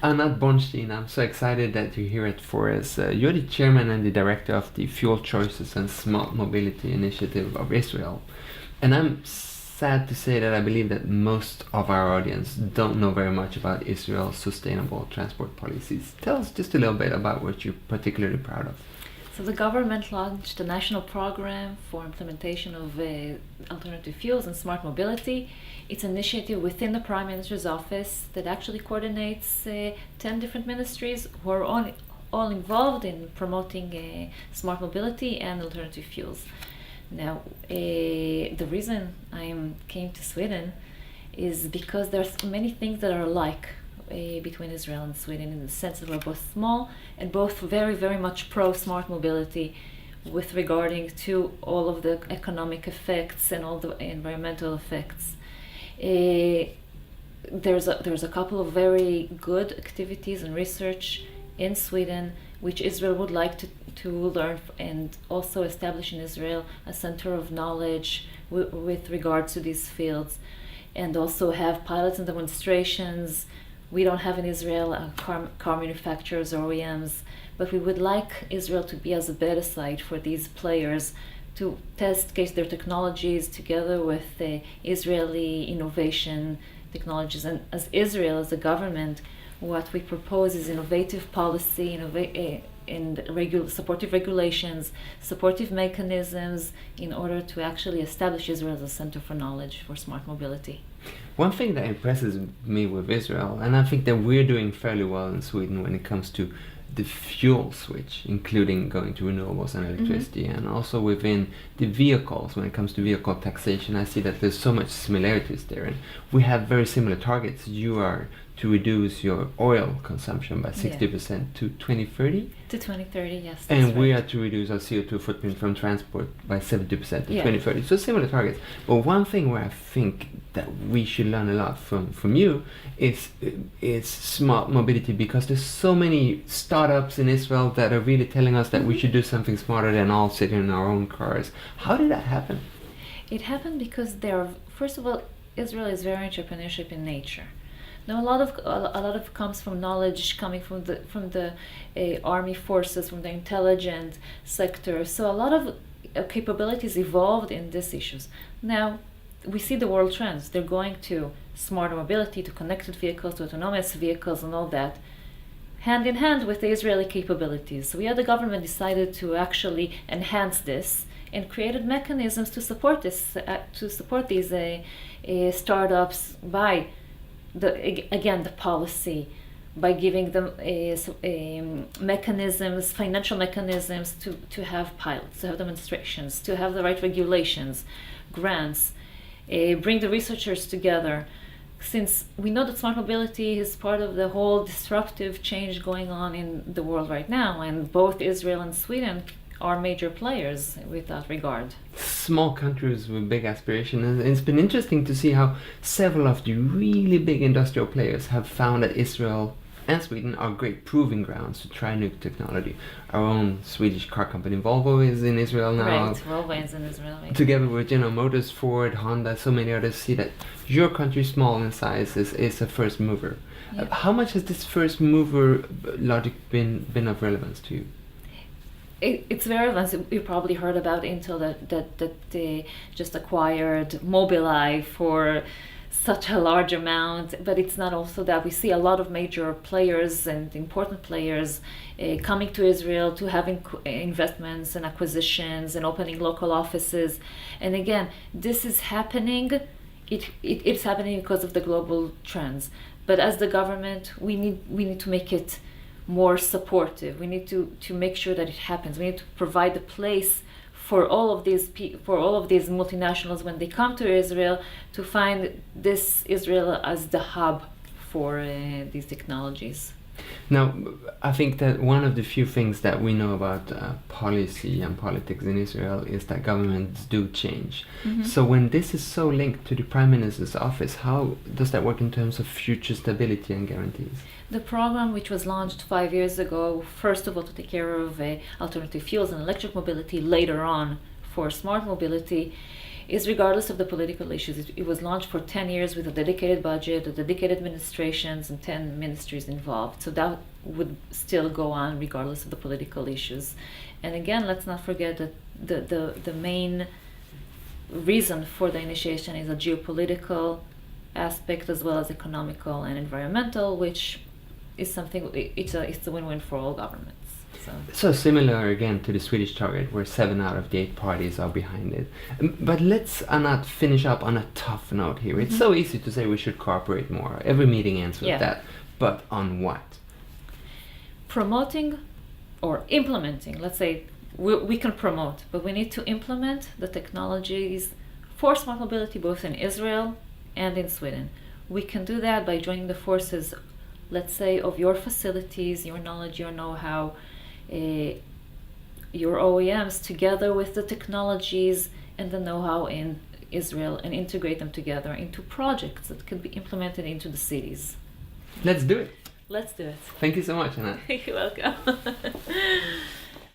Anat Bonshtien, I'm so excited that you're here for us. You're the chairman and the director of the Fuel Choices and Smart Mobility Initiative of Israel. And I'm sad to say that I believe that most of our audience don't know very much about Israel's sustainable transport policies. Tell us just a little bit about what you're particularly proud of. So the government launched a national program for implementation of alternative fuels and smart mobility. It's an initiative within the Prime Minister's office that actually coordinates 10 different ministries who are all involved in promoting smart mobility and alternative fuels. Now, the reason I came to Sweden is because there's many things that are alike between Israel and Sweden, in the sense that we're both small and both very, very much pro smart mobility with regarding to all of the economic effects and all the environmental effects. There's a couple of very good activities and research in Sweden which Israel would like to learn, and also establish in Israel a center of knowledge with regards to these fields, and also have pilots and demonstrations. We don't have in Israel car manufacturers or OEMs, but we would like Israel to be as a beta site for these players to test case their technologies together with the Israeli innovation technologies. And as Israel, as a government, what we propose is innovative policy, supportive regulations, supportive mechanisms in order to actually establish Israel as a center for knowledge for smart mobility. One thing that impresses me with Israel, and I think that we're doing fairly well in Sweden when it comes to the fuel switch, including going to renewables and electricity, and also within the vehicles, when it comes to vehicle taxation, I see that there's so much similarities there, and we have very similar targets. You are to reduce your oil consumption by 60% to 2030. To 2030, yes. And we right. are to reduce our CO2 footprint from transport by 70% to Yeah. 2030. So similar targets. But one thing where I think that we should learn a lot from you is smart mobility, because there's so many startups in Israel that are really telling us that we should do something smarter than all sitting in our own cars. How did that happen? It happened because first of all, Israel is very entrepreneurship in nature. Now, a lot of comes from knowledge coming from the army forces, from the intelligence sector. So a lot of capabilities evolved in these issues. Now, we see the world trends. They're going to smart mobility, to connected vehicles, to autonomous vehicles, and all that, hand in hand with the Israeli capabilities. So we, as the government, decided to actually enhance this and created mechanisms to support this, to support these startups by the policy, by giving them mechanisms, financial mechanisms to have pilots, to have demonstrations, to have the right regulations, grants, bring the researchers together. Since we know that smart mobility is part of the whole disruptive change going on in the world right now, and both Israel and Sweden are major players with that regard. Small countries with big aspirations, and it's been interesting to see how several of the really big industrial players have found that Israel and Sweden are great proving grounds to try new technology. Our own Swedish car company Volvo is in Israel now. Right, Volvo is in Israel. Right. Together with General Motors, Ford, Honda, so many others, see that your country, small in size, is a first mover. Yeah. How much has this first mover logic been of relevance to you? It's very relevant. You probably heard about Intel that they just acquired Mobileye for such a large amount, but it's not also that. We see a lot of major players and important players coming to Israel to having investments and acquisitions and opening local offices. And again, this is happening. It's happening because of the global trends. But as the government, we need to make it more supportive. We need to make sure that it happens. We need to provide the place for all of these multinationals when they come to Israel to find this Israel as the hub for these technologies. Now, I think that one of the few things that we know about policy and politics in Israel is that governments do change. Mm-hmm. So when this is so linked to the Prime Minister's office, how does that work in terms of future stability and guarantees? The program, which was launched 5 years ago, first of all to take care of alternative fuels and electric mobility, later on for smart mobility, is regardless of the political issues. It was launched for 10 years with a dedicated budget, a dedicated administrations, and 10 ministries involved. So that would still go on regardless of the political issues. And again, let's not forget that the main reason for the initiation is a geopolitical aspect as well as economical and environmental, which is something, it's a win-win for all governments. So similar again to the Swedish target, where 7 out of the 8 parties are behind it. But let's, Anat, finish up on a tough note here. It's so easy to say we should cooperate more. Every meeting ends with that. But on what? Promoting or implementing. Let's say we can promote, but we need to implement the technologies for smart mobility both in Israel and in Sweden. We can do that by joining the forces, let's say, of your facilities, your knowledge, your know-how, your OEMs, together with the technologies and the know-how in Israel, and integrate them together into projects that can be implemented into the cities. Let's do it. Let's do it. Thank you so much, Anat. You're welcome.